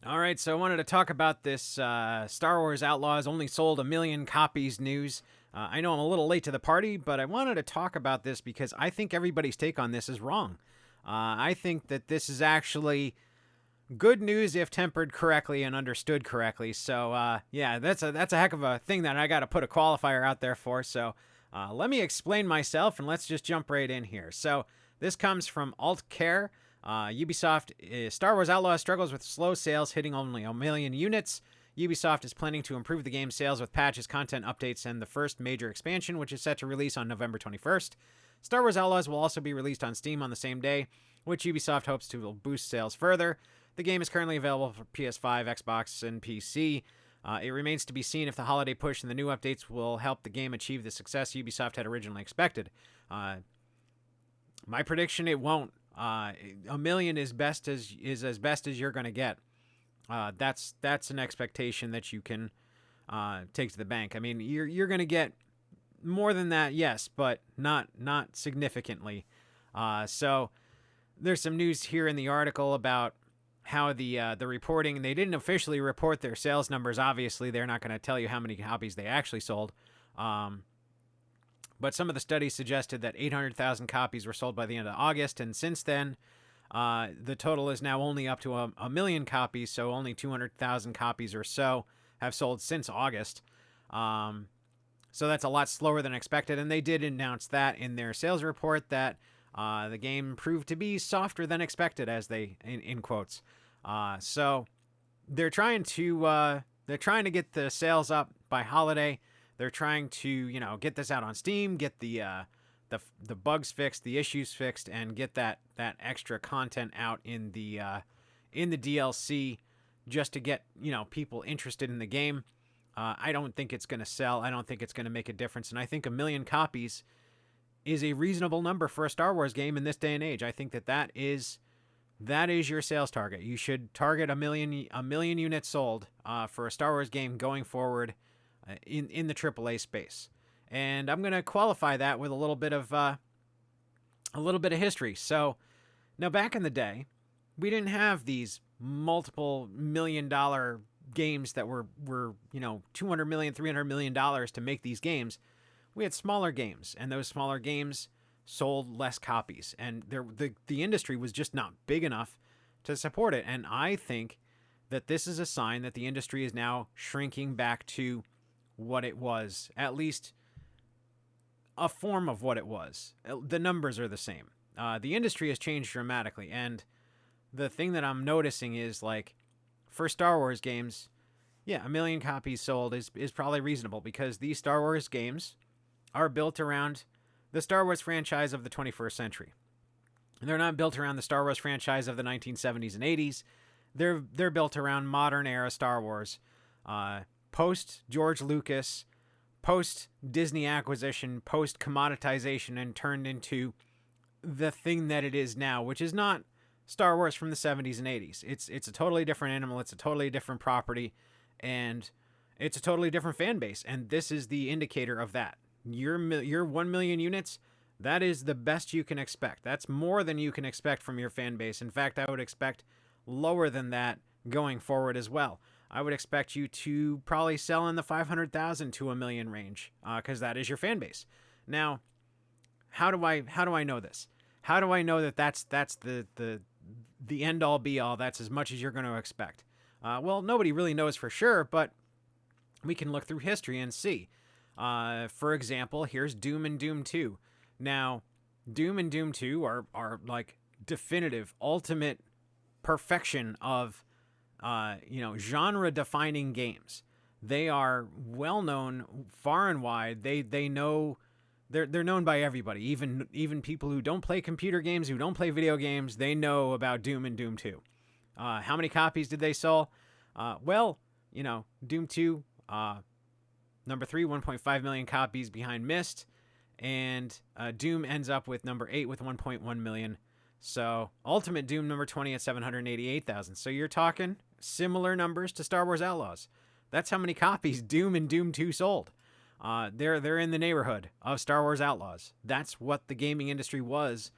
All right, so I wanted to talk about this Star Wars Outlaws only sold 1 million copies news. I know I'm a little late to the party, but I wanted to talk about this because I think everybody's take on this is wrong. I think that this is actually good news if tempered correctly and understood correctly. So yeah, that's a heck of a thing that I got to put a qualifier out there for. So let me explain myself and let's just jump right in here. So this comes from Alt Care. Ubisoft Star Wars Outlaws struggles with slow sales, hitting only 1 million units. Ubisoft is planning to improve the game's sales with patches, content updates, and the first major expansion, which is set to release on November 21st. Star Wars Outlaws will also be released on Steam on the same day, which Ubisoft hopes to boost sales further. The game is currently available for PS5, Xbox, and PC. It remains to be seen if the holiday push and the new updates will help the game achieve the success Ubisoft had originally expected. My prediction: it won't. 1 million is as best as you're going to get. That's an expectation that you can take to the bank. I mean, you're going to get more than that, yes, but not significantly. So there's some news here in the article about how the reporting. They didn't officially report their sales numbers. Obviously, they're not going to tell you how many copies they actually sold. But some of the studies suggested that 800,000 copies were sold by the end of August, and since then, the total is now only up to a million copies, so only 200,000 copies or so have sold since August. So that's a lot slower than expected, and they did announce that in their sales report that the game proved to be softer than expected, as they in quotes. So they're trying to get the sales up by holiday. They're trying to get this out on Steam, get the bugs fixed, the issues fixed, and get that extra content out in the DLC, just to get people interested in the game. I don't think it's going to sell. I don't think it's going to make a difference, and I think 1 million copies is a reasonable number for a Star Wars game in this day and age. I think that is your sales target. You should target a million units sold for a Star Wars game going forward in the AAA space. And I'm going to qualify that with a little bit of history. So now, back in the day, we didn't have these multiple $1 million games that were $200 million, $300 million to make these games. We had smaller games, and those smaller games sold less copies, and the industry was just not big enough to support it. And I think that this is a sign that the industry is now shrinking back to what it was, at least a form of what it was. The numbers are the same. The industry has changed dramatically, and the thing that I'm noticing is, like, for Star Wars games, yeah, 1 million copies sold is probably reasonable, because these Star Wars games are built around the Star Wars franchise of the 21st century. They're not built around the Star Wars franchise of the 1970s and 80s. They're built around modern era Star Wars, post George Lucas, post Disney acquisition, post commoditization, and turned into the thing that it is now, which is not Star Wars from the 70s and 80s. It's a totally different animal. It's a totally different property, and it's a totally different fan base. And this is the indicator of that. Your 1 million units, that is the best you can expect. That's more than you can expect from your fan base. In fact, I would expect lower than that going forward as well. I would expect you to probably sell in the 500,000 to 1 million range, because that is your fan base. Now, how do I know this? How do I know that that's the end all be all? That's as much as you're going to expect. Well, nobody really knows for sure, but we can look through history and see. For example, here's Doom and Doom 2. Now, Doom and Doom 2 are like definitive, ultimate perfection of genre-defining games. They are well known far and wide. They know they're known by everybody, even people who don't play computer games, who don't play video games. They know about Doom and Doom 2. How many copies did they sell? Doom 2, number 3, 1.5 million copies behind Myst, and Doom ends up with number 8 with 1.1 million. So Ultimate Doom number 20 at 788,000. So you're talking similar numbers to Star Wars Outlaws. That's how many copies Doom and Doom 2 sold. They're in the neighborhood of Star Wars Outlaws. That's what the gaming industry was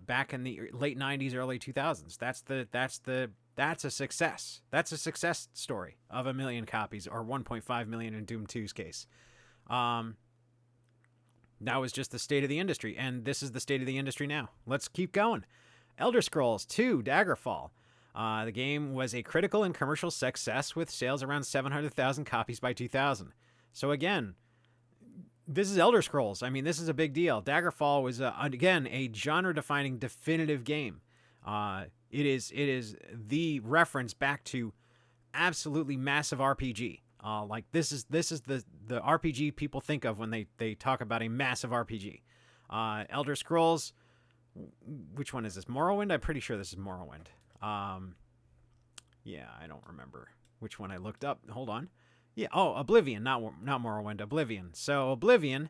back in the late 90s, early 2000s. That's a success. That's a success story of 1 million copies, or 1.5 million in Doom 2's case. That was just the state of the industry, and this is the state of the industry now. Let's keep going. Elder Scrolls 2 Daggerfall. The game was a critical and commercial success with sales around 700,000 copies by 2000. So again, this is Elder Scrolls. I mean, this is a big deal. Daggerfall was, again, a genre-defining definitive game. It is the reference back to absolutely massive RPG. Like this is the RPG people think of when they talk about a massive RPG. Elder Scrolls, which one is this? Morrowind? I'm pretty sure this is Morrowind. Yeah, I don't remember which one I looked up. Hold on. Yeah, Oblivion, not Morrowind, Oblivion. So Oblivion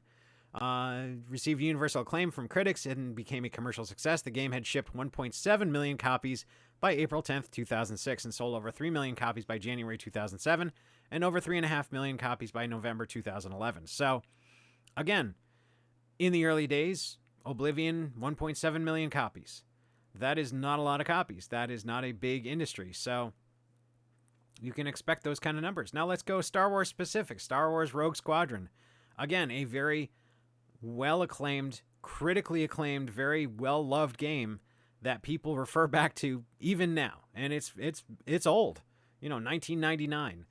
received universal acclaim from critics and became a commercial success. The game had shipped 1.7 million copies by April 10th, 2006, and sold over 3 million copies by January 2007, and over 3.5 million copies by November 2011. So, again, in the early days, Oblivion, 1.7 million copies. That is not a lot of copies. That is not a big industry. So, you can expect those kind of numbers. Now let's go Star Wars specific. Star Wars Rogue Squadron. Again, a very well-acclaimed, critically acclaimed, very well-loved game that people refer back to even now. And it's old. 1999.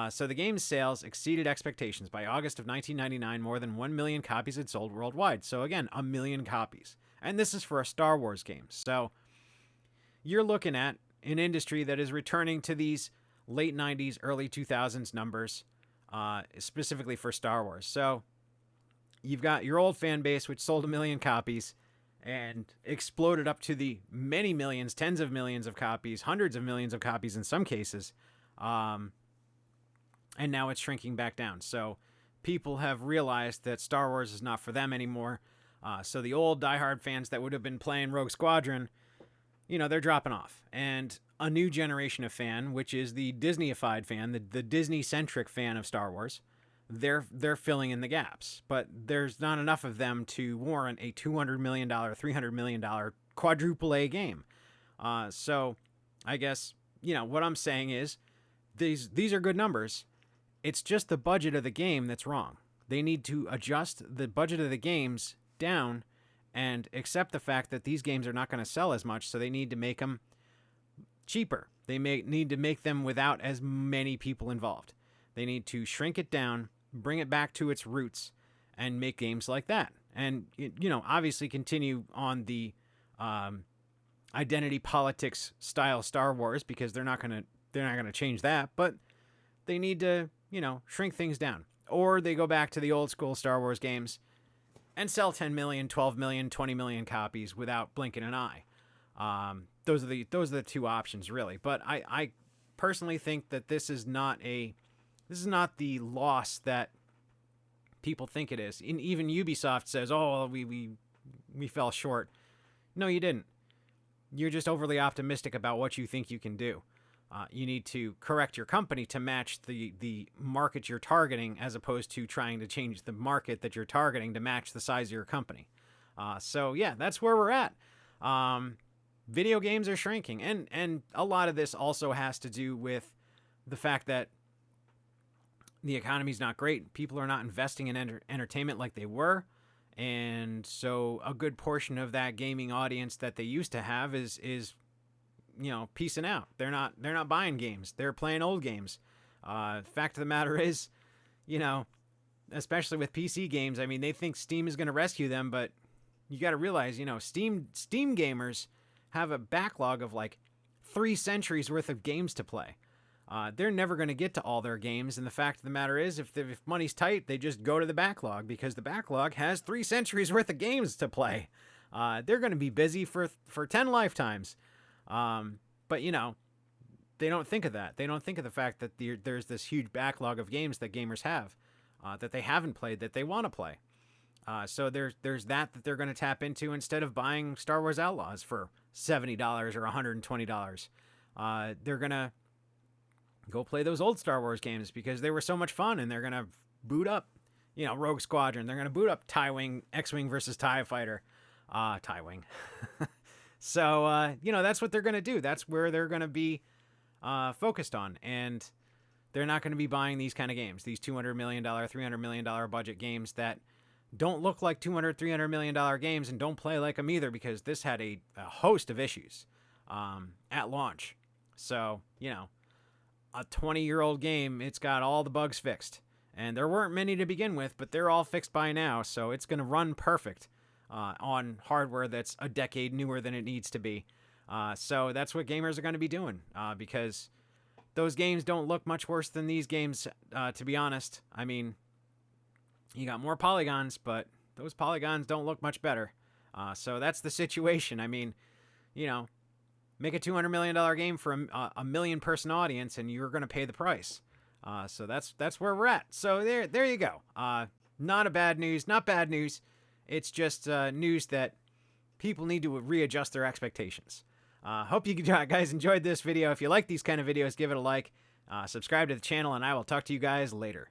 So the game's sales exceeded expectations. By August of 1999, more than 1 million copies had sold worldwide. So again, 1 million copies. And this is for a Star Wars game. So you're looking at an industry that is returning to these late 90s, early 2000s numbers, specifically for Star Wars. So you've got your old fan base, which sold 1 million copies and exploded up to the many millions, tens of millions of copies, hundreds of millions of copies in some cases. And now it's shrinking back down. So people have realized that Star Wars is not for them anymore. So the old diehard fans that would have been playing Rogue Squadron, they're dropping off. And a new generation of fan, which is the Disney-ified fan, the Disney-centric fan of Star Wars, they're filling in the gaps. But there's not enough of them to warrant a $200 million, $300 million quadruple A game. So I guess, what I'm saying is these are good numbers. It's just the budget of the game that's wrong. They need to adjust the budget of the games down and accept the fact that these games are not going to sell as much, so they need to make them cheaper. They need to make them without as many people involved. They need to shrink it down, bring it back to its roots, and make games like that. And, obviously continue on the identity politics style Star Wars, because they're not going to change that, but they need to, shrink things down. Or they go back to the old school Star Wars games and sell 10 million, 12 million, 20 million copies without blinking an eye. Those are the two options, really. But I personally think that this is not the loss that people think it is. And even Ubisoft says, "Oh, we fell short." No, you didn't. You're just overly optimistic about what you think you can do. You need to correct your company to match the market you're targeting, as opposed to trying to change the market that you're targeting to match the size of your company. So yeah, that's where we're at. Video games are shrinking, and a lot of this also has to do with the fact that the economy's not great. People are not investing in entertainment like they were, and so a good portion of that gaming audience that they used to have is piecing out. They're not buying games. They're playing old games. Fact of the matter is, especially with PC games, I mean, they think Steam is going to rescue them, but you got to realize, Steam gamers have a backlog of like 3 centuries worth of games to play. They're never going to get to all their games, and the fact of the matter is, if money's tight, they just go to the backlog, because the backlog has 3 centuries worth of games to play. They're going to be busy for 10 lifetimes. But they don't think of that. They don't think of the fact that there's this huge backlog of games that gamers have, that they haven't played, that they want to play. So there's that they're going to tap into instead of buying Star Wars Outlaws for $70 or $120. They're going to go play those old Star Wars games because they were so much fun, and they're going to boot up, Rogue Squadron. They're going to boot up X-Wing versus TIE Fighter. Tie-wing. So, you know, that's what they're going to do. That's where they're going to be focused on. And they're not going to be buying these kind of games, these $200 million, $300 million budget games that don't look like $200, $300 million games and don't play like them either, because this had a host of issues at launch. So, you know, a 20-year-old game, it's got all the bugs fixed. And there weren't many to begin with, but they're all fixed by now, so it's going to run perfect on hardware that's a decade newer than it needs to be. So that's what gamers are going to be doing, because those games don't look much worse than these games, to be honest. I mean, you got more polygons, but those polygons don't look much better. So that's the situation. I mean, you know, make a $200 million game for a million-person audience, and you're going to pay the price. So that's where we're at. So there you go. Not bad news. It's just news that people need to readjust their expectations. Hope you guys enjoyed this video. If you like these kind of videos, give it a like, subscribe to the channel, and I will talk to you guys later.